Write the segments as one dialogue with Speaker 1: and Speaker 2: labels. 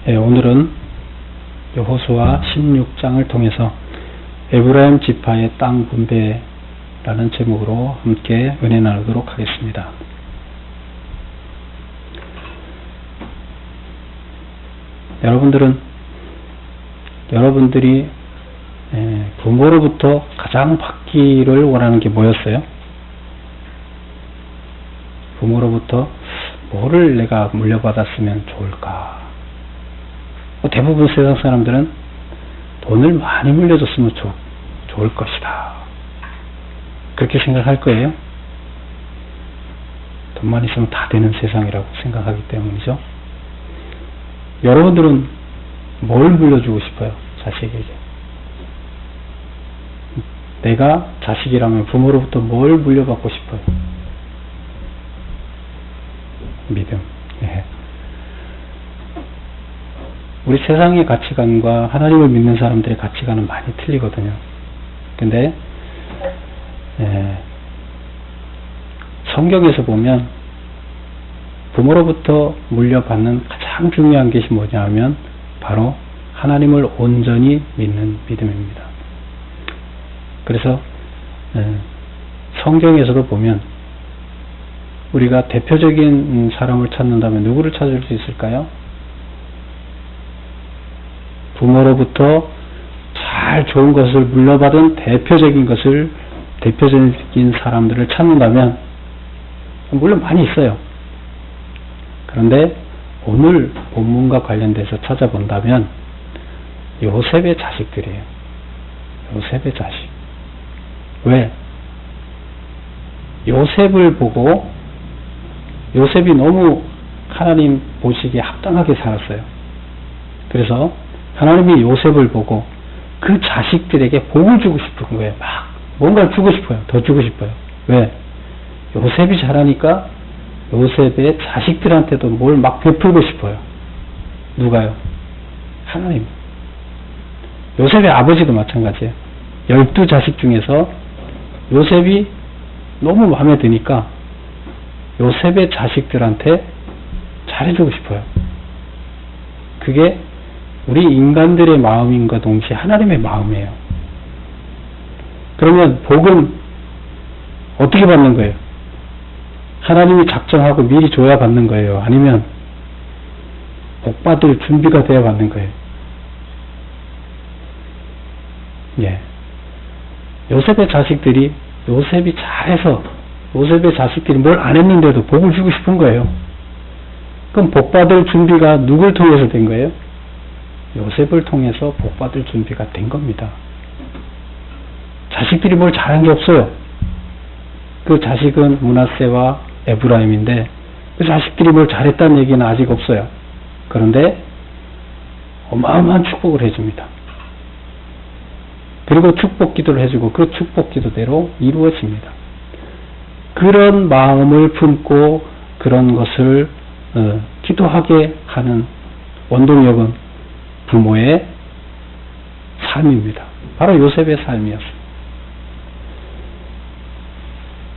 Speaker 1: 오늘은 여호수아 16장을 통해서 에브라임 지파의 땅 분배라는 제목으로 함께 은혜 나누도록 하겠습니다. 여러분들이 부모로부터 가장 받기를 원하는 게 뭐였어요? 부모로부터 뭐를 내가 물려받았으면 좋을까? 대부분 세상 사람들은 돈을 많이 물려줬으면 좋을 것이다. 그렇게 생각할 거예요. 돈만 있으면 다 되는 세상이라고 생각하기 때문이죠. 여러분들은 뭘 물려주고 싶어요? 자식에게. 내가 자식이라면 부모로부터 뭘 물려받고 싶어요? 믿음. 우리 세상의 가치관과 하나님을 믿는 사람들의 가치관은 많이 틀리거든요. 근데 성경에서 보면 부모로부터 물려받는 가장 중요한 것이 뭐냐 하면 바로 하나님을 온전히 믿는 믿음입니다. 그래서 성경에서도 보면 우리가 대표적인 사람을 찾는다면 누구를 찾을 수 있을까요? 부모로부터 잘 좋은 것을 물려받은 대표적인 사람들을 찾는다면 물론 많이 있어요. 그런데 오늘 본문과 관련돼서 찾아본다면 요셉의 자식들이에요. 요셉의 자식. 왜? 요셉을 보고 요셉이 너무 하나님 보시기에 합당하게 살았어요. 그래서 하나님이 요셉을 보고 그 자식들에게 복을 주고 싶은 거예요. 막 뭔가를 주고 싶어요. 더 주고 싶어요. 왜? 요셉이 잘하니까 요셉의 자식들한테도 뭘 막 베풀고 싶어요. 누가요? 하나님. 요셉의 아버지도 마찬가지예요. 12자식 중에서 요셉이 너무 마음에 드니까 요셉의 자식들한테 잘해주고 싶어요. 그게 우리 인간들의 마음인과 동시에 하나님의 마음이에요. 그러면 복은 어떻게 받는 거예요? 하나님이 작정하고 미리 줘야 받는 거예요? 아니면 복 받을 준비가 돼야 받는 거예요? 요셉의 자식들이 요셉이 잘해서 요셉의 자식들이 뭘 안 했는데도 복을 주고 싶은 거예요. 그럼 복 받을 준비가 누굴 통해서 된 거예요? 요셉을 통해서 복 받을 준비가 된 겁니다. 자식들이 뭘 잘한 게 없어요. 그 자식은 므낫세와 에브라임인데 그 자식들이 뭘 잘했다는 얘기는 아직 없어요. 그런데 어마어마한 축복을 해줍니다. 그리고 축복 기도를 해주고 그 축복 기도대로 이루어집니다. 그런 마음을 품고 그런 것을 기도하게 하는 원동력은 부모의 삶입니다. 바로 요셉의 삶이었습니다.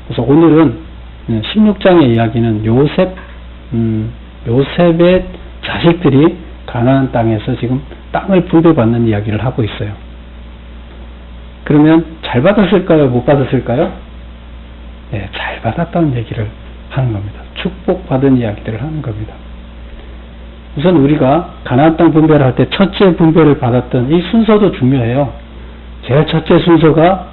Speaker 1: 그래서 오늘은 16장의 이야기는 요셉의 자식들이 가나안 땅에서 지금 땅을 분배받는 이야기를 하고 있어요. 그러면 잘 받았을까요? 못 받았을까요? 네, 잘 받았다는 얘기를 하는 겁니다. 축복받은 이야기들을 하는 겁니다. 우선 우리가 가나안 땅 분배를 할 때 첫째 분배를 받았던 이 순서도 중요해요. 제일 첫째 순서가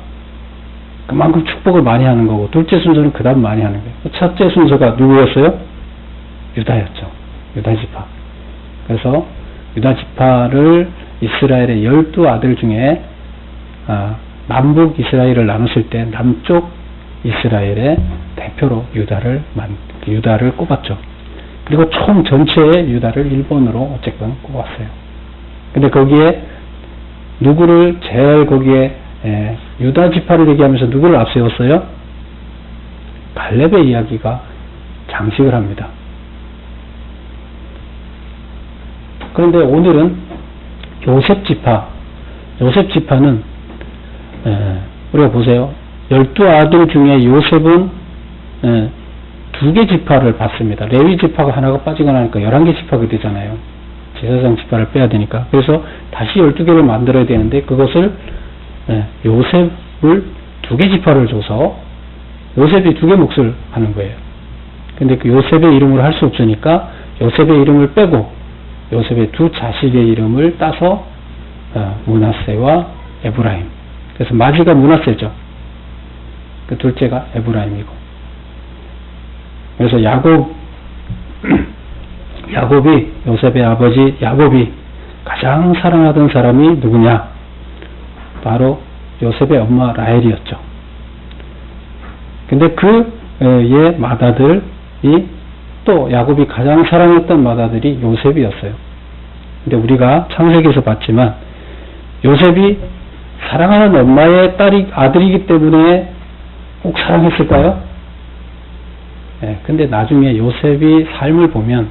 Speaker 1: 그만큼 축복을 많이 하는 거고 둘째 순서는 그 다음 많이 하는 거예요. 첫째 순서가 누구였어요? 유다였죠. 유다 지파. 그래서 유다 지파를 이스라엘의 12아들 중에 남북 이스라엘을 나눴을 때 남쪽 이스라엘의 대표로 유다를 꼽았죠. 그리고 총 전체의 유다를 1번으로 어쨌건 꼽았어요. 근데 거기에 누구를 제일 거기에 유다 지파를 얘기하면서 누구를 앞세웠어요? 갈렙의 이야기가 장식을 합니다. 그런데 오늘은 요셉 지파는 우리가 보세요. 12아들 중에 요셉은 2개 지파를 받습니다. 레위 지파가 하나가 빠지고 나니까 11개 지파가 되잖아요. 제사장 지파를 빼야 되니까. 그래서 다시 12개를 만들어야 되는데 그것을 요셉을 2개 지파를 줘서 요셉이 2개 몫을 하는 거예요. 근데 그 요셉의 이름으로 할 수 없으니까 요셉의 이름을 빼고 요셉의 2 자식의 이름을 따서 므낫세와 에브라임. 그래서 마지가 므낫세죠. 그 둘째가 에브라임이고. 그래서 야곱이 요셉의 아버지 야곱이 가장 사랑하던 사람이 누구냐? 바로 요셉의 엄마 라헬이었죠. 근데 그의 맏아들이 또 야곱이 가장 사랑했던 맏아들이 요셉이었어요. 근데 우리가 창세기에서 봤지만 요셉이 사랑하는 엄마의 아들이기 때문에 꼭 사랑했을까요? 근데 나중에 요셉이 삶을 보면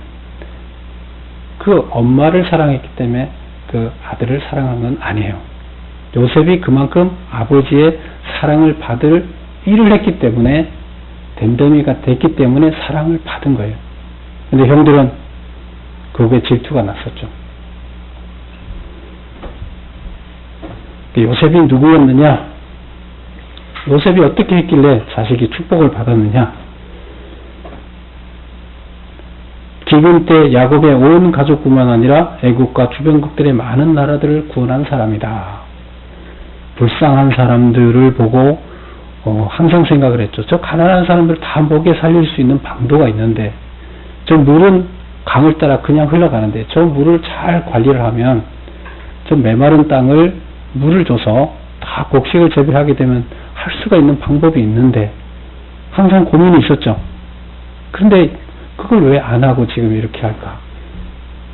Speaker 1: 그 엄마를 사랑했기 때문에 그 아들을 사랑한 건 아니에요. 요셉이 그만큼 아버지의 사랑을 받을 일을 했기 때문에 댐댐이가 됐기 때문에 사랑을 받은 거예요. 근데 형들은 그게 질투가 났었죠. 요셉이 누구였느냐? 요셉이 어떻게 했길래 자식이 축복을 받았느냐? 기근 때 야곱의 온 가족뿐만 아니라 애국과 주변국들의 많은 나라들을 구원한 사람이다. 불쌍한 사람들을 보고 항상 생각을 했죠. 저 가난한 사람들 다 먹여 살릴 수 있는 방도가 있는데 저 물은 강을 따라 그냥 흘러가는데 저 물을 잘 관리를 하면 저 메마른 땅을 물을 줘서 다 곡식을 재배하게 되면 할 수가 있는 방법이 있는데 항상 고민이 있었죠. 그런데 그걸 왜 안 하고 지금 이렇게 할까?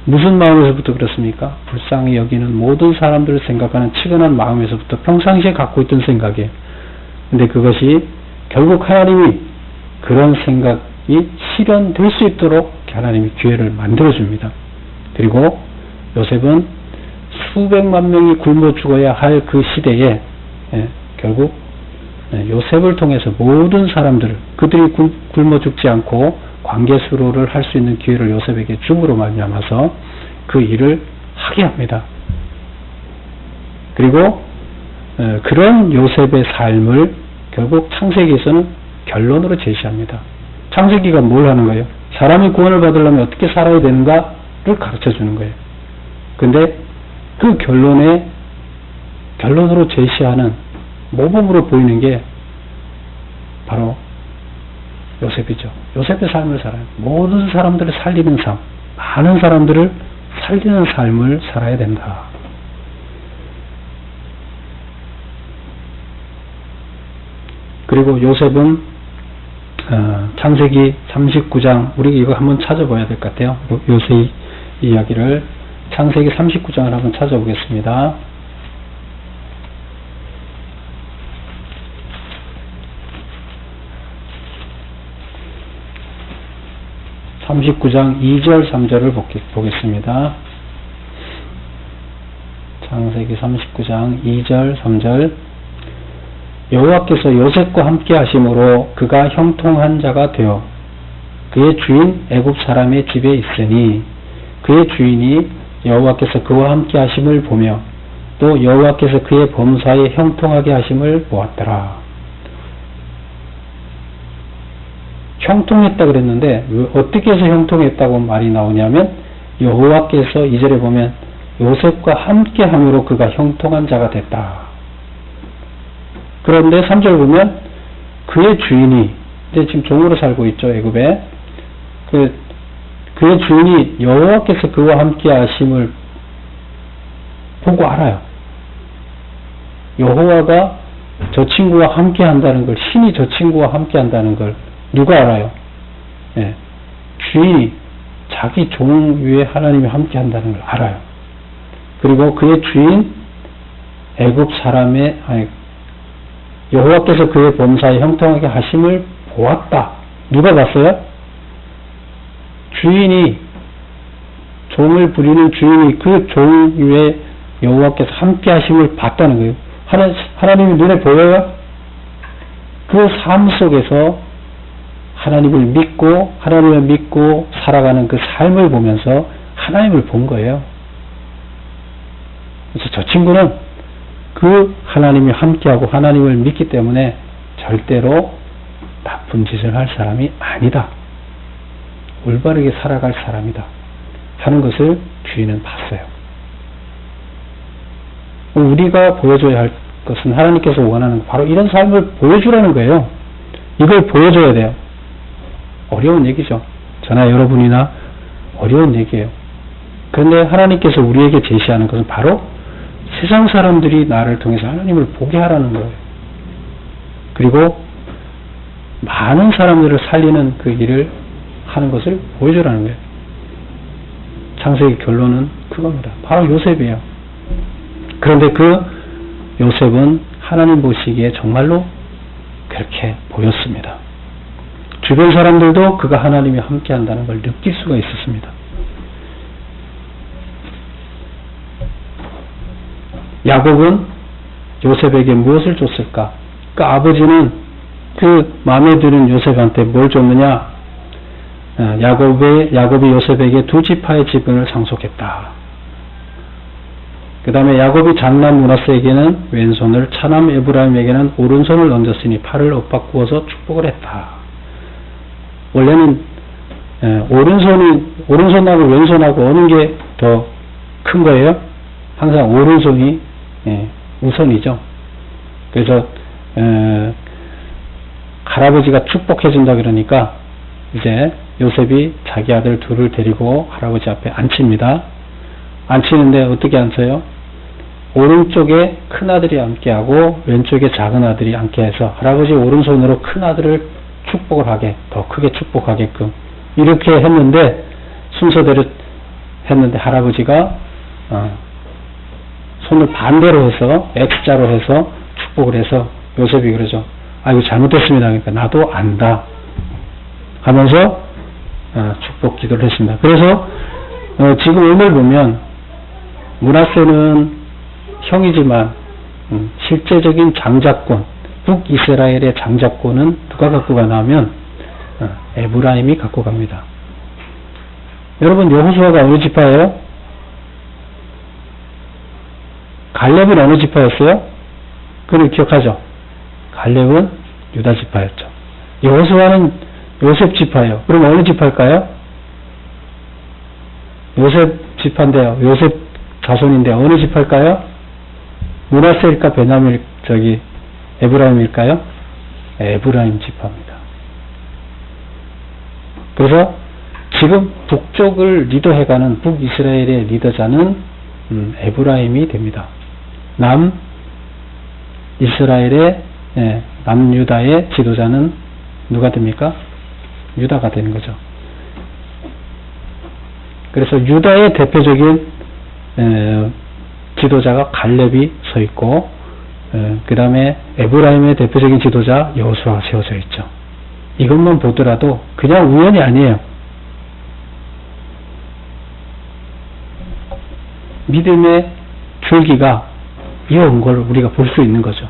Speaker 1: 무슨 마음에서부터 그렇습니까? 불쌍히 여기는 모든 사람들을 생각하는 치근한 마음에서부터 평상시에 갖고 있던 생각이에요. 근데 그것이 결국 하나님이 그런 생각이 실현될 수 있도록 하나님이 기회를 만들어줍니다. 그리고 요셉은 수백만 명이 굶어 죽어야 할 그 시대에 결국 요셉을 통해서 모든 사람들 그들이 굶어 죽지 않고 관계 수로를 할 수 있는 기회를 요셉에게 줌으로 말미암아서 그 일을 하게 합니다. 그리고 그런 요셉의 삶을 결국 창세기에서는 결론으로 제시합니다. 창세기가 뭘 하는 거예요? 사람이 구원을 받으려면 어떻게 살아야 되는가를 가르쳐 주는 거예요. 근데 그 결론으로 제시하는 모범으로 보이는 게 바로 요셉이죠. 요셉의 삶을 살아요. 모든 사람들을 살리는 삶, 많은 사람들을 살리는 삶을 살아야 된다. 그리고 요셉은 창세기 39장 우리 이거 한번 찾아봐야 될 것 같아요. 요셉 이야기를 창세기 39장을 한번 찾아보겠습니다. 39장 2절 3절을 보겠습니다. 창세기 39장 2절 3절 여호와께서 요셉과 함께 하심으로 그가 형통한 자가 되어 그의 주인 애굽 사람의 집에 있으니 그의 주인이 여호와께서 그와 함께 하심을 보며 또 여호와께서 그의 범사에 형통하게 하심을 보았더라. 형통했다 그랬는데 어떻게 해서 형통했다고 말이 나오냐면 여호와께서 2절에 보면 요셉과 함께 함으로 그가 형통한 자가 됐다. 그런데 3절 보면 그의 주인이 이제 지금 종으로 살고 있죠. 애굽에 그의 주인이 여호와께서 그와 함께 하심을 보고 알아요. 여호와가 저 친구와 함께 한다는 걸, 신이 저 친구와 함께 한다는 걸 누가 알아요? 주인이 자기 종 위에 하나님이 함께 한다는 걸 알아요. 그리고 그의 주인 애굽 사람의 여호와께서 그의 범사에 형통하게 하심을 보았다. 누가 봤어요? 주인이, 종을 부리는 주인이 그 종 위에 여호와께서 함께 하심을 봤다는 거예요. 하나님이 눈에 보여요? 그 삶 속에서 하나님을 믿고 살아가는 그 삶을 보면서 하나님을 본 거예요. 그래서 저 친구는 그 하나님이 함께하고 하나님을 믿기 때문에 절대로 나쁜 짓을 할 사람이 아니다. 올바르게 살아갈 사람이다. 하는 것을 주인은 봤어요. 우리가 보여줘야 할 것은 하나님께서 원하는 바로 이런 삶을 보여주라는 거예요. 이걸 보여줘야 돼요. 어려운 얘기죠. 저나 여러분이나 어려운 얘기예요. 그런데 하나님께서 우리에게 제시하는 것은 바로 세상 사람들이 나를 통해서 하나님을 보게 하라는 거예요. 그리고 많은 사람들을 살리는 그 일을 하는 것을 보여주라는 거예요. 창세기 결론은 그겁니다. 바로 요셉이에요. 그런데 그 요셉은 하나님 보시기에 정말로 그렇게 보였습니다. 주변 사람들도 그가 하나님이 함께 한다는 걸 느낄 수가 있었습니다. 야곱은 요셉에게 무엇을 줬을까? 그 아버지는 그 마음에 드는 요셉한테 뭘 줬느냐? 야곱이 요셉에게 2지파의 지분을 상속했다. 그 다음에 야곱이 장남 므낫세에게는 왼손을, 차남 에브라임에게는 오른손을 얹었으니 팔을 엇바꾸어서 축복을 했다. 원래는 오른손하고 왼손하고 어느 게 더 큰 거예요? 항상 오른손이 우선이죠. 그래서 할아버지가 축복해준다 그러니까 이제 요셉이 자기 아들 둘을 데리고 할아버지 앞에 앉힙니다. 앉히는데 어떻게 앉혀요? 오른쪽에 큰 아들이 앉게하고 왼쪽에 작은 아들이 앉게해서 할아버지 오른손으로 큰 아들을 축복을 하게, 더 크게 축복하게끔 이렇게 했는데, 순서대로 했는데 할아버지가 손을 반대로 해서 X자로 해서 축복을 해서 요셉이 그러죠. 아, 이거 잘못됐습니다. 그러니까 나도 안다 하면서 축복 기도를 했습니다. 그래서 지금 오늘 보면 므낫세는 형이지만 실제적인 장자권, 북이스라엘의 장자권은 누가 갖고 가냐면 에브라임이 갖고 갑니다. 여러분, 여호수아가 어느 지파예요? 갈렙은 어느 지파였어요? 그걸 기억하죠? 갈렙은 유다 지파였죠. 여호수아는 요셉 지파예요. 그럼 어느 지파일까요? 요셉 지파인데요. 요셉 자손인데 어느 지파일까요? 므낫세일까 베냐민 에브라임일까요? 에브라임 지파입니다. 그래서 지금 북쪽을 리더해가는 북이스라엘의 리더자는 에브라임이 됩니다. 남이스라엘의 남유다의 지도자는 누가 됩니까? 유다가 되는 거죠. 그래서 유다의 대표적인 지도자가 갈렙이 서 있고, 그 다음에 에브라임의 대표적인 지도자 여호수아가 세워져 있죠. 이것만 보더라도 그냥 우연이 아니에요. 믿음의 줄기가 이어온 걸 우리가 볼 수 있는 거죠.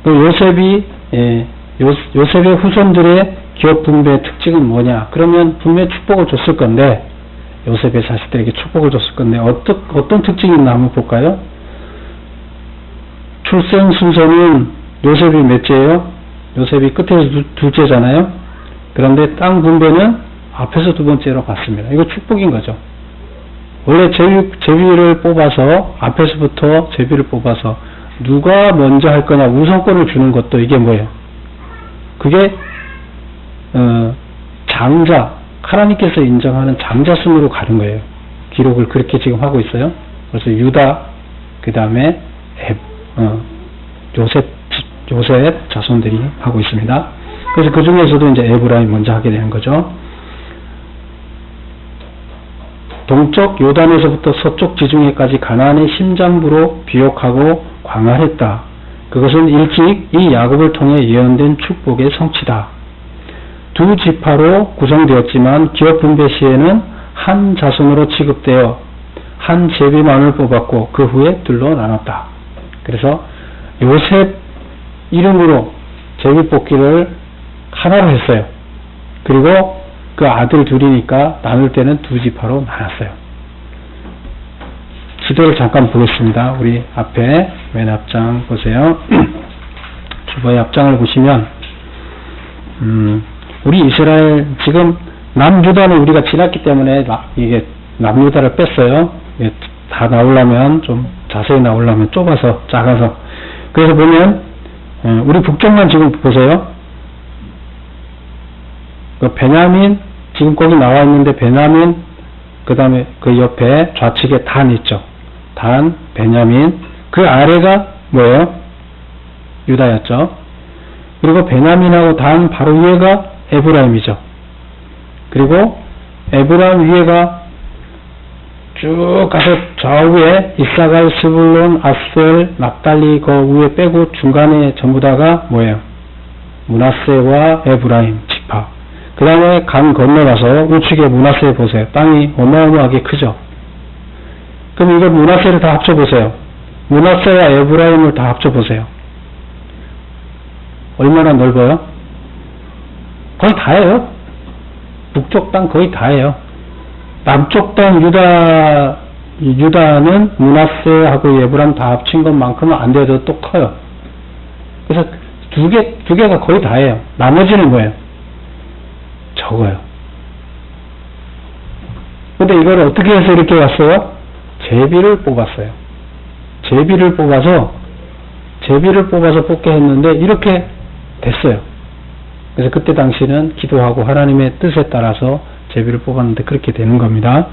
Speaker 1: 요셉의 후손들의 기업 분배의 특징은 뭐냐? 그러면 분명히 축복을 줬을 건데, 요셉의 자식들에게 축복을 줬을 건데, 어떤 특징이 있나 한번 볼까요? 출생 순서는 요셉이 몇째예요? 요셉이 끝에서 둘째잖아요? 그런데 땅 분배는 앞에서 두 번째로 갔습니다. 이거 축복인 거죠. 원래 제비를 뽑아서, 앞에서부터 제비를 뽑아서 누가 먼저 할 거냐 우선권을 주는 것도 이게 뭐예요? 그게 장자, 하나님께서 인정하는 장자순으로 가는 거예요. 기록을 그렇게 지금 하고 있어요. 그래서 유다, 그 다음에 요셉 자손들이 하고 있습니다. 그래서 그 중에서도 이제 에브라임 먼저 하게 되는 거죠. 동쪽 요단에서부터 서쪽 지중해까지 가나안의 심장부로 비옥하고 광활했다. 그것은 일찍 이 야곱을 통해 예언된 축복의 성취다. 두 지파로 구성되었지만 기업 분배 시에는 한 자손으로 취급되어 한 제비만을 뽑았고 그 후에 둘로 나눴다. 그래서 요셉 이름으로 제비 뽑기를 하나로 했어요. 그리고 그 아들 둘이니까 나눌 때는 두 지파로 나눴어요. 지도를 잠깐 보겠습니다. 우리 앞에 맨 앞장 보세요. 주보의 앞장을 보시면 우리 이스라엘 지금 남유다는 우리가 지났기 때문에 이게 남유다를 뺐어요. 다 나오려면 좀 자세히 나오려면 좁아서 작아서. 그래서 보면 우리 북쪽만 지금 보세요. 그 베냐민 지금 거기 나와 있는데 베냐민 그 다음에 그 옆에 좌측에 단 있죠. 단, 베냐민. 그 아래가 뭐예요? 유다였죠. 그리고 베냐민하고 단 바로 위에가 에브라임이죠. 그리고 에브라임 위에가 쭉 가서 좌우에 이사갈, 스불론, 아셀, 납달리 그 위에 빼고 중간에 전부 다가 뭐예요? 므낫세와 에브라임 지파. 그 다음에 강 건너가서 우측에 므낫세 보세요. 땅이 어마어마하게 크죠. 그럼 이거 므낫세를 다 합쳐보세요. 므낫세와 에브라임을 다 합쳐보세요. 얼마나 넓어요? 거의 다예요. 북쪽 땅 거의 다예요. 남쪽 땅 유다는 므낫세하고 에브라임 다 합친 것만큼은 안 돼도 또 커요. 그래서 두 개가 거의 다예요. 나머지는 뭐예요? 적어요. 근데 이걸 어떻게 해서 이렇게 왔어요? 제비를 뽑았어요. 제비를 뽑아서 뽑게 했는데 이렇게 됐어요. 그래서 그때 당시는 기도하고 하나님의 뜻에 따라서 제비를 뽑았는데 그렇게 되는 겁니다.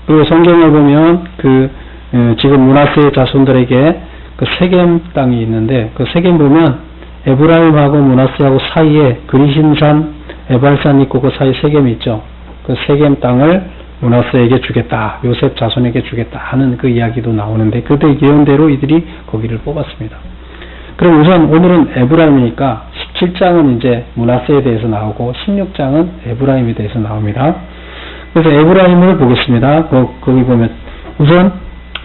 Speaker 1: 그리고 성경을 보면 지금 므낫세의 자손들에게 그 세겜 땅이 있는데 그 세겜 보면 에브라임하고 므낫세하고 사이에 그리신산, 에발산 있고 그 사이 세겜이 있죠. 그 세겜 땅을 므낫세에게 주겠다, 요셉 자손에게 주겠다 하는 그 이야기도 나오는데 그때 예언대로 이들이 거기를 뽑았습니다. 그럼 우선 오늘은 에브라임이니까 17장은 이제 므낫세에 대해서 나오고 16장은 에브라임에 대해서 나옵니다. 그래서 에브라임을 보겠습니다. 거기 보면 우선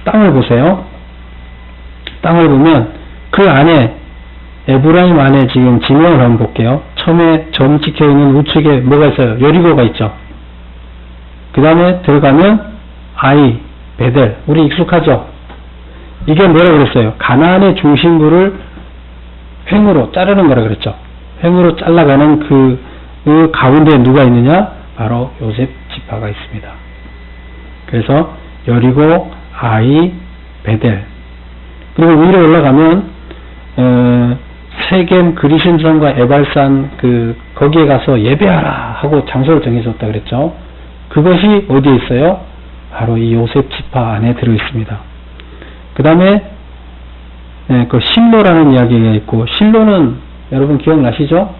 Speaker 1: 땅을 보세요. 땅을 보면 그 안에 에브라임 안에 지금 지명을 한번 볼게요. 처음에 점 찍혀있는 우측에 뭐가 있어요? 여리고가 있죠. 그 다음에 들어가면 아이, 베델. 우리 익숙하죠? 이게 뭐라 그랬어요? 가나안의 중심부를 횡으로 자르는 거라 그랬죠. 횡으로 잘라가는 그 가운데 누가 있느냐? 바로 요셉 지파가 있습니다. 그래서 여리고, 아이, 베델. 그리고 위로 올라가면 세겜 그리신산과 에발산 거기에 가서 예배하라 하고 장소를 정해줬다 그랬죠. 그것이 어디에 있어요? 바로 이 요셉 지파 안에 들어 있습니다. 그 다음에 그 실로라는 이야기가 있고, 실로는 여러분 기억나시죠?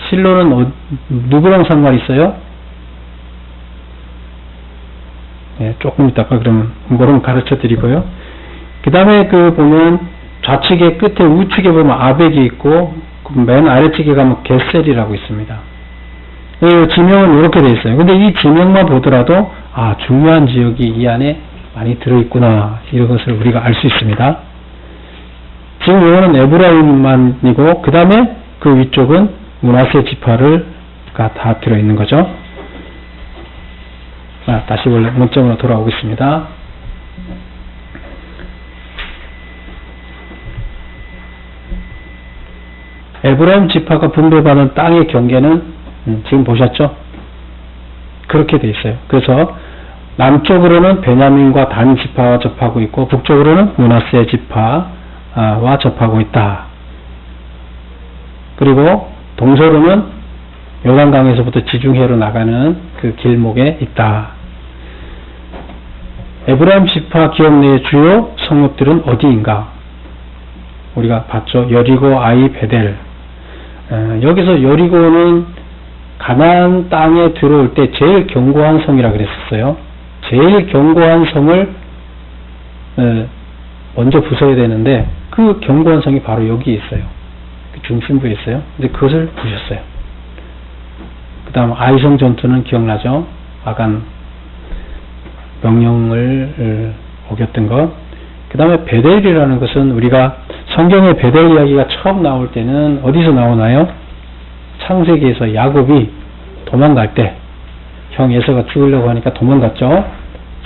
Speaker 1: 실로는 누구랑 상관이 있어요? 조금 이따가 그러면 그럼 가르쳐 드리고요. 그 다음에 보면 좌측에 끝에 우측에 보면 아벡이 있고 맨 아래측에 가면 게셀이라고 있습니다. 지명은 이렇게 되어 있어요. 근데 이 지명만 보더라도 중요한 지역이 이 안에 많이 들어있구나 이런 것을 우리가 알 수 있습니다. 지금 이거는 에브라임만이고 그 다음에 그 위쪽은 므낫세 지파가 다 들어있는 거죠. 다시 원점으로 돌아오겠습니다. 에브라임 지파가 분배받은 땅의 경계는 지금 보셨죠? 그렇게 돼 있어요. 그래서 남쪽으로는 베냐민과 단 지파와 접하고 있고 북쪽으로는 므낫세 지파와 접하고 있다. 그리고 동서로는 요단강에서부터 지중해로 나가는 그 길목에 있다. 에브라임 지파 기업 내의 주요 성읍들은 어디인가? 우리가 봤죠. 여리고, 아이, 베델. 여기서 여리고는 가나안 땅에 들어올 때 제일 견고한 성이라 그랬었어요. 제일 견고한 성을 먼저 부숴야 되는데 그 견고한 성이 바로 여기 있어요. 그 중심부에 있어요. 근데 그것을 부셨어요. 그 다음 아이성 전투는 기억나죠? 아간 명령을 어겼던 것. 그 다음에 베델이라는 것은 우리가 성경의 베델 이야기가 처음 나올 때는 어디서 나오나요? 창세기에서 야곱이 도망갈 때, 형 에서가 죽으려고 하니까 도망갔죠.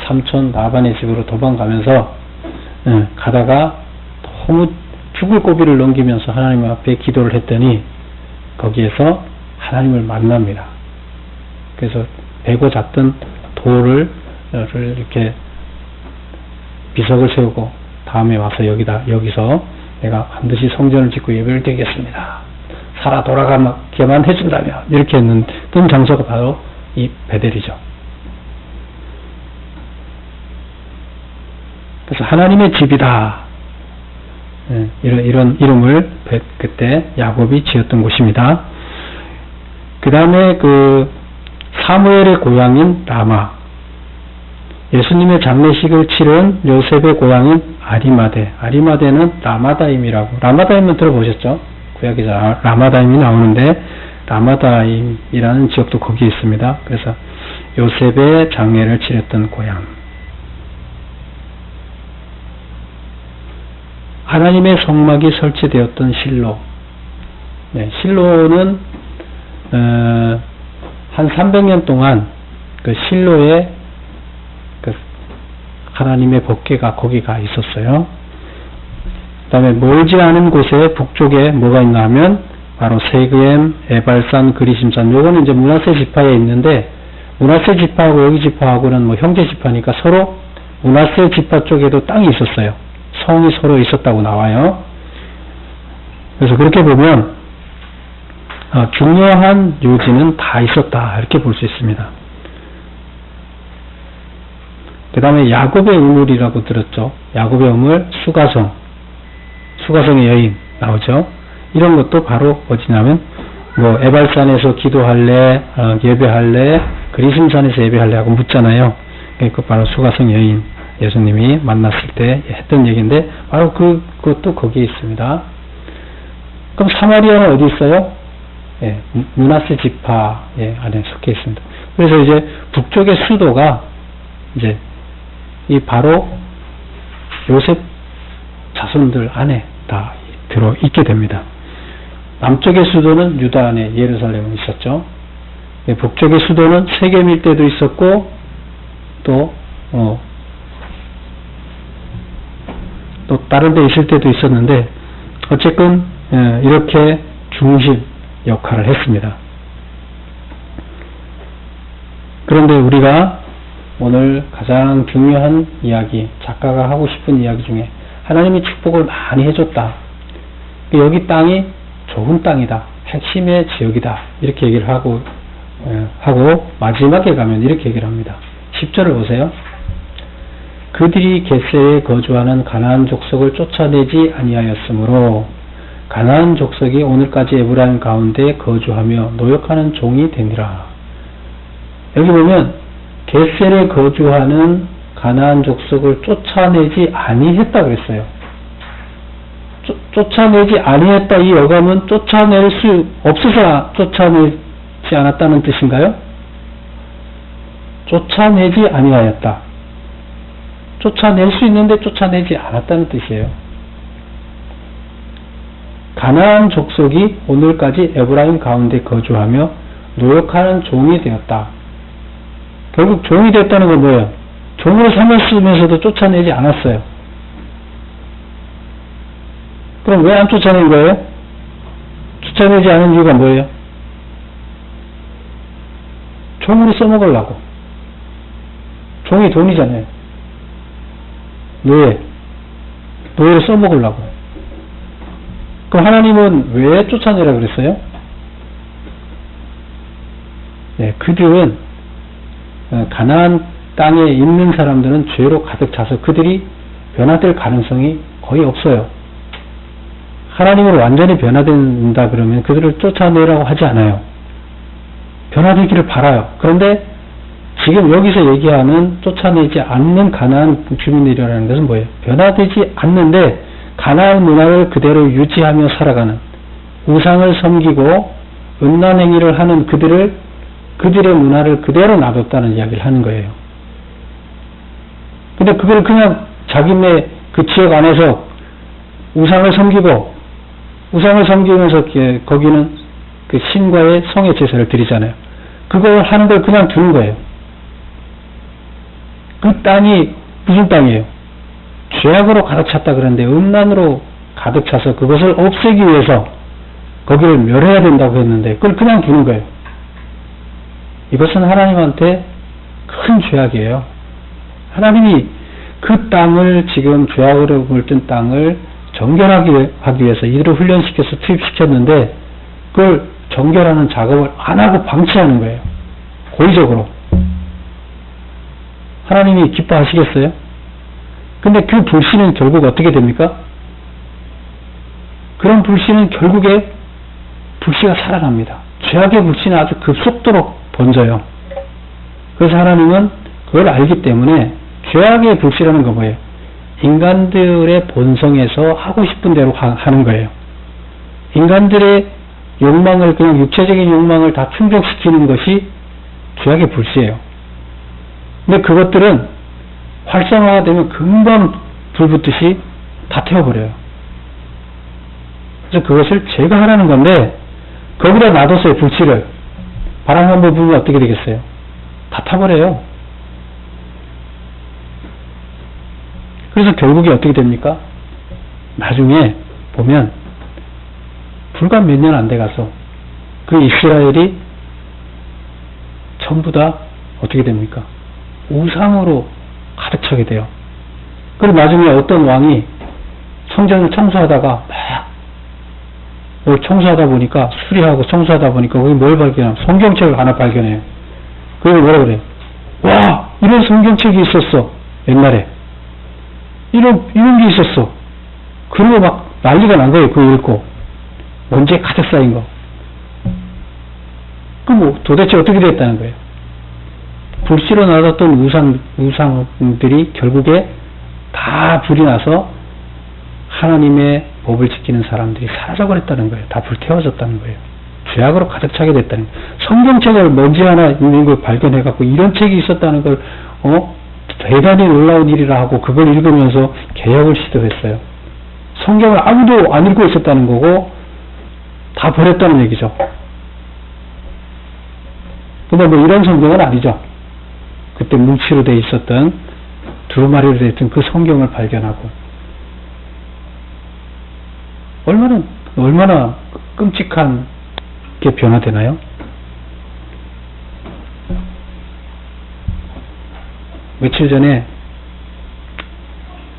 Speaker 1: 삼촌 라반의 집으로 도망가면서 가다가 너무 죽을 고비를 넘기면서 하나님 앞에 기도를 했더니 거기에서 하나님을 만납니다. 그래서 베고 잤던 돌을 이렇게 비석을 세우고 다음에 와서 여기서 내가 반드시 성전을 짓고 예배를 드리겠습니다. 살아 돌아가게만 해준다면, 이렇게 했던 장소가 바로 이 베델이죠. 그래서 하나님의 집이다, 이런 이름을 그때 야곱이 지었던 곳입니다. 그 다음에 사무엘의 고향인 라마, 예수님의 장례식을 치른 요셉의 고향인 아리마대는 라마다임은 들어보셨죠? 구약에서 라마다임이 나오는데 라마다임이라는 지역도 거기에 있습니다. 그래서 요셉의 장례를 치렀던 고향. 하나님의 성막이 설치되었던 실로. 실로는 한 300년 동안 그 실로에 하나님의 법궤가 거기가 있었어요. 그 다음에 멀지 않은 곳에 북쪽에 뭐가 있나 하면 바로 세그엠, 에발산, 그리심산. 요거는 이제 므낫세 지파에 있는데, 므낫세 지파하고 여기 지파하고는 뭐 형제 지파니까 서로 므낫세 지파 쪽에도 땅이 있었어요. 성이 서로 있었다고 나와요. 그래서 그렇게 보면 중요한 요지는 다 있었다, 이렇게 볼 수 있습니다. 그 다음에 야곱의 우물이라고 들었죠. 야곱의 우물, 수가성의 여인 나오죠. 이런 것도 바로 어디냐면 뭐 에발산에서 기도할래, 예배할래, 그리심산에서 예배할래 하고 묻잖아요. 그 바로 수가성 여인, 예수님이 만났을 때 했던 얘기인데 바로 그것도 거기에 있습니다. 그럼 사마리아는 어디 있어요? 므낫세 지파 안에 속해 있습니다. 그래서 이제 북쪽의 수도가 이제 이 바로 요셉 자손들 안에 다 들어 있게 됩니다. 남쪽의 수도는 유다 안에 예루살렘은 있었죠. 북쪽의 수도는 세겜일 때도 있었고 또 다른 데 있을 때도 있었는데 어쨌든 이렇게 중심 역할을 했습니다. 그런데 우리가 오늘 가장 중요한 이야기, 작가가 하고 싶은 이야기 중에 하나님이 축복을 많이 해줬다. 여기 땅이 좋은 땅이다. 핵심의 지역이다. 이렇게 얘기를 하고 마지막에 가면 이렇게 얘기를 합니다. 10절을 보세요. 그들이 겟세에 거주하는 가나안 족속을 쫓아내지 아니하였으므로 가나안 족속이 오늘까지 에브라임 가운데 거주하며 노역하는 종이 되니라. 여기 보면 겟셀에 거주하는 가나안 족속을 쫓아내지 아니했다 그랬어요. 쫓아내지 아니했다, 이 어감은 쫓아낼 수 없어서 쫓아내지 않았다는 뜻인가요? 쫓아내지 아니하였다. 쫓아낼 수 있는데 쫓아내지 않았다는 뜻이에요. 가나안 족속이 오늘까지 에브라임 가운데 거주하며 노역하는 종이 되었다. 결국 종이 됐다는 건 뭐예요? 종으로 삼았으면서도 쫓아내지 않았어요. 그럼 왜 안 쫓아낸 거예요? 쫓아내지 않은 이유가 뭐예요? 종으로 써먹으려고. 종이 돈이잖아요. 노예로 써먹으려고. 그럼 하나님은 왜 쫓아내라 그랬어요? 그들은 가나안 땅에 있는 사람들은 죄로 가득 차서 그들이 변화될 가능성이 거의 없어요. 하나님으로 완전히 변화된다 그러면 그들을 쫓아내라고 하지 않아요. 변화되기를 바라요. 그런데 지금 여기서 얘기하는 쫓아내지 않는 가나안 주민들이라는 것은 뭐예요? 변화되지 않는데 가나안 문화를 그대로 유지하며 살아가는, 우상을 섬기고 음란 행위를 하는 그들의 문화를 그대로 놔뒀다는 이야기를 하는 거예요. 근데 그걸 그냥 자기네 그 지역 안에서 우상을 섬기면서 거기는 그 신과의 성의 제사를 드리잖아요. 그걸 하는 걸 그냥 두는 거예요. 그 땅이 무슨 땅이에요? 죄악으로 가득 찼다 그러는데 음란으로 가득 차서 그것을 없애기 위해서 거기를 멸해야 된다고 했는데 그걸 그냥 두는 거예요. 이것은 하나님한테 큰 죄악이에요. 하나님이 그 땅을 지금 죄악으로 물든 땅을 정결하기 위해서 이들을 훈련시켜서 투입시켰는데 그걸 정결하는 작업을 안 하고 방치하는 거예요. 고의적으로. 하나님이 기뻐하시겠어요? 근데 그 불신은 결국 어떻게 됩니까? 그런 불신은 결국에 불씨가 살아납니다. 죄악의 불신은 아주 급속도로 번져요. 그래서 하나님은 그걸 알기 때문에 죄악의 불씨라는 건 뭐예요? 인간들의 본성에서 하고 싶은 대로 하는 거예요. 인간들의 욕망을 그냥 육체적인 욕망을 다 충족시키는 것이 죄악의 불씨예요. 근데 그것들은 활성화가 되면 금방 불 붙듯이 다 태워버려요. 그래서 그것을 제가 하라는 건데 거기다 놔뒀어요. 불씨를. 바람 한번 불면 어떻게 되겠어요? 다 타버려요. 그래서 결국에 어떻게 됩니까? 나중에 보면 불과 몇 년 안 돼가서 그 이스라엘이 전부 다 어떻게 됩니까? 우상으로 가득 차게 돼요. 그리고 나중에 어떤 왕이 성전을 청소하다가 막 청소하다 보니까 수리하고 청소하다 보니까 거기 뭘 발견해요? 성경책을 하나 발견해요. 그걸 뭐라 그래요? 와! 이런 성경책이 있었어. 옛날에. 이런 게 있었어. 그리고 막 난리가 난 거예요. 그거 읽고. 먼지에 가득 쌓인 거. 그 뭐 도대체 어떻게 됐다는 거예요? 불씨로 놔뒀던 우상들이 결국에 다 불이 나서 하나님의 법을 지키는 사람들이 사라져버렸다는 거예요. 다 불태워졌다는 거예요. 죄악으로 가득 차게 됐다는 거예요. 성경책을 먼지 하나 있는 걸 발견해갖고 이런 책이 있었다는 걸 대단히 놀라운 일이라 하고 그걸 읽으면서 개혁을 시도했어요. 성경을 아무도 안 읽고 있었다는 거고 다 버렸다는 얘기죠. 근데 뭐 이런 성경은 아니죠. 그때 뭉치로 돼 있었던 두루마리로 돼 있던 그 성경을 발견하고 얼마나 끔찍한 게 변화되나요? 며칠 전에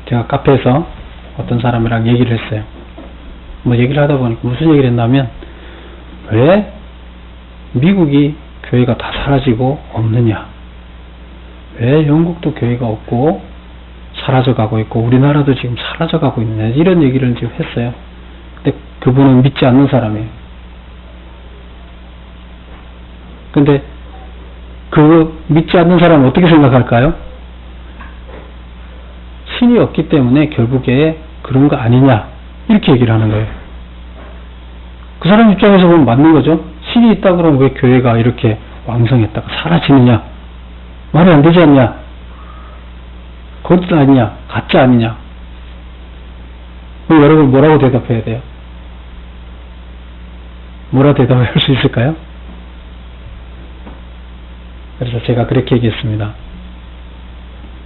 Speaker 1: 제가 카페에서 어떤 사람이랑 얘기를 했어요. 뭐 얘기를 하다 보니까 무슨 얘기를 했냐면 왜 미국이 교회가 다 사라지고 없느냐, 왜 영국도 교회가 없고 사라져가고 있고 우리나라도 지금 사라져가고 있느냐, 이런 얘기를 지금 했어요. 근데 그분은 믿지 않는 사람이에요. 근데 그 믿지 않는 사람은 어떻게 생각할까요? 신이 없기 때문에 결국에 그런 거 아니냐, 이렇게 얘기를 하는 거예요. 그 사람 입장에서 보면 맞는 거죠. 신이 있다 그러면 왜 교회가 이렇게 왕성했다가 사라지느냐, 말이 안 되지 않냐, 거짓 아니냐, 가짜 아니냐. 그럼 여러분 뭐라고 대답해야 돼요? 뭐라 대답할 수 있을까요? 그래서 제가 그렇게 얘기했습니다.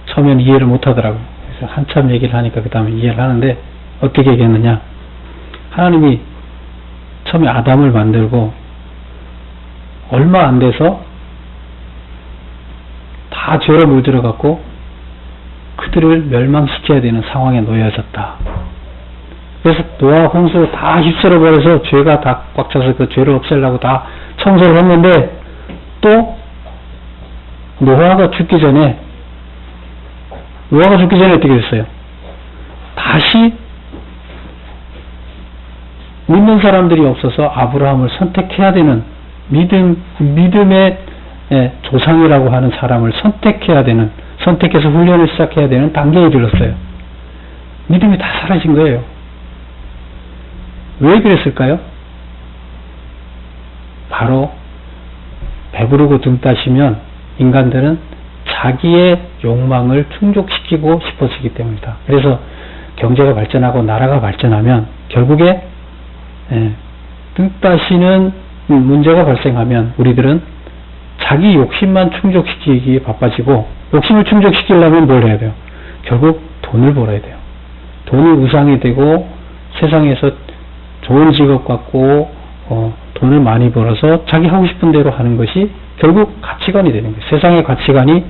Speaker 1: 처음엔 이해를 못 하더라고요. 그래서 한참 얘기를 하니까 그 다음에 이해를 하는데 어떻게 얘기했느냐, 하나님이 처음에 아담을 만들고 얼마 안 돼서 다 죄로 물들어 갖고 그들을 멸망시켜야 되는 상황에 놓여졌다. 그래서 노아 홍수로 다 휩쓸어 버려서 죄가 다 꽉 차서 그 죄를 없애려고 다 청소를 했는데 또 노아가 죽기 전에 어떻게 됐어요? 다시 믿는 사람들이 없어서 아브라함을 선택해야 되는, 믿음의 조상이라고 하는 사람을 선택해서 훈련을 시작해야 되는 단계에 이르렀어요. 믿음이 다 사라진 거예요. 왜 그랬을까요? 바로 배부르고 등 따시면 인간들은 자기의 욕망을 충족시키고 싶어지기 때문이다. 그래서 경제가 발전하고 나라가 발전하면 결국에 등 따시는 문제가 발생하면 우리들은 자기 욕심만 충족시키기 바빠지고, 욕심을 충족시키려면 뭘 해야 돼요? 결국 돈을 벌어야 돼요. 돈이 우상이 되고 세상에서 좋은 직업 갖고 돈을 많이 벌어서 자기 하고 싶은 대로 하는 것이 결국 가치관이 되는 거예요. 세상의 가치관이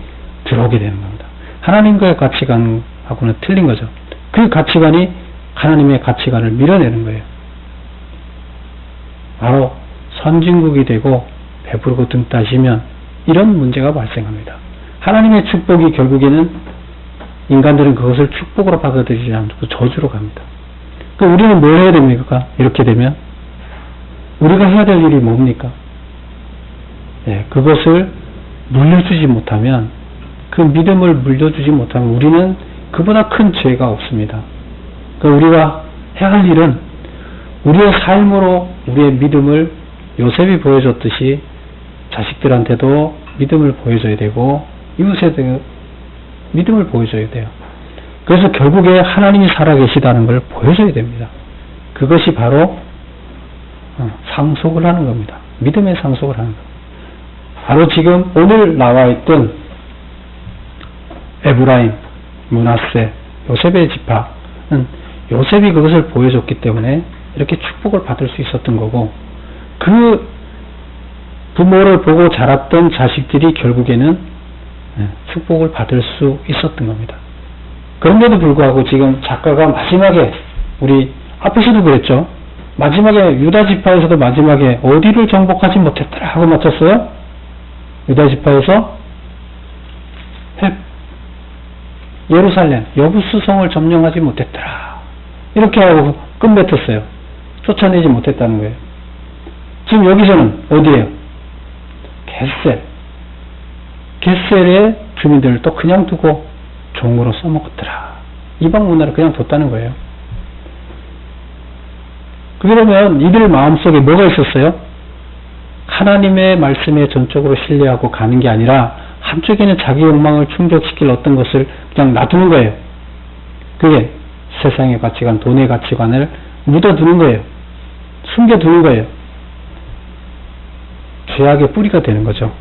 Speaker 1: 들어오게 되는 겁니다. 하나님과의 가치관하고는 틀린 거죠. 그 가치관이 하나님의 가치관을 밀어내는 거예요. 바로 선진국이 되고 배부르고 등 따시면 이런 문제가 발생합니다. 하나님의 축복이 결국에는 인간들은 그것을 축복으로 받아들이지 않고 저주로 갑니다. 그러니까 우리는 뭘 해야 됩니까? 이렇게 되면 우리가 해야 될 일이 뭡니까? 그것을 물려주지 못하면, 그 믿음을 물려주지 못하면 우리는 그보다 큰 죄가 없습니다. 그러니까 우리가 해야 할 일은 우리의 삶으로 우리의 믿음을 요셉이 보여줬듯이 자식들한테도 믿음을 보여줘야 되고 이웃에도 믿음을 보여줘야 돼요. 그래서 결국에 하나님이 살아계시다는 걸 보여줘야 됩니다. 그것이 바로 상속을 하는 겁니다. 믿음의 상속을 하는 겁니다. 바로 지금 오늘 나와 있던 에브라임, 므낫세, 요셉의 지파는 요셉이 그것을 보여줬기 때문에 이렇게 축복을 받을 수 있었던 거고, 그 부모를 보고 자랐던 자식들이 결국에는 축복을 받을 수 있었던 겁니다. 그런데도 불구하고 지금 작가가 마지막에, 우리 앞에서도 그랬죠. 마지막에 유다 지파에서도 마지막에 어디를 정복하지 못했더라 하고 마쳤어요. 유다 지파에서 예루살렘, 여부수성을 점령하지 못했더라 이렇게 하고 끝맺었어요. 쫓아내지 못했다는 거예요. 지금 여기서는 어디예요? 겟셀의 주민들을 또 그냥 두고 종으로 써먹었더라. 이방 문화를 그냥 뒀다는 거예요. 그러면 이들 마음속에 뭐가 있었어요? 하나님의 말씀에 전적으로 신뢰하고 가는 게 아니라 한쪽에는 자기 욕망을 충족시킬 어떤 것을 그냥 놔두는 거예요. 그게 세상의 가치관, 돈의 가치관을 묻어두는 거예요. 숨겨두는 거예요. 죄악의 뿌리가 되는 거죠.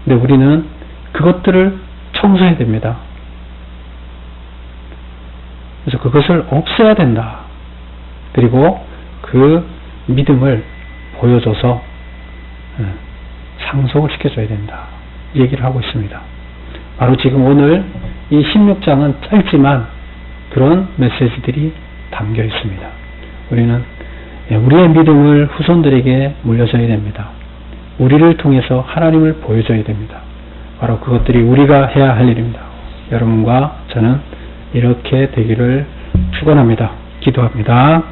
Speaker 1: 근데 우리는 그것들을 청소해야 됩니다. 그래서 그것을 없애야 된다. 그리고 그 믿음을 보여줘서 상속을 시켜줘야 된다. 얘기를 하고 있습니다. 바로 지금 오늘 이 16장은 짧지만 그런 메시지들이 담겨 있습니다. 우리는 우리의 믿음을 후손들에게 물려줘야 됩니다. 우리를 통해서 하나님을 보여줘야 됩니다. 바로 그것들이 우리가 해야 할 일입니다. 여러분과 저는 이렇게 되기를 축원합니다. 기도합니다.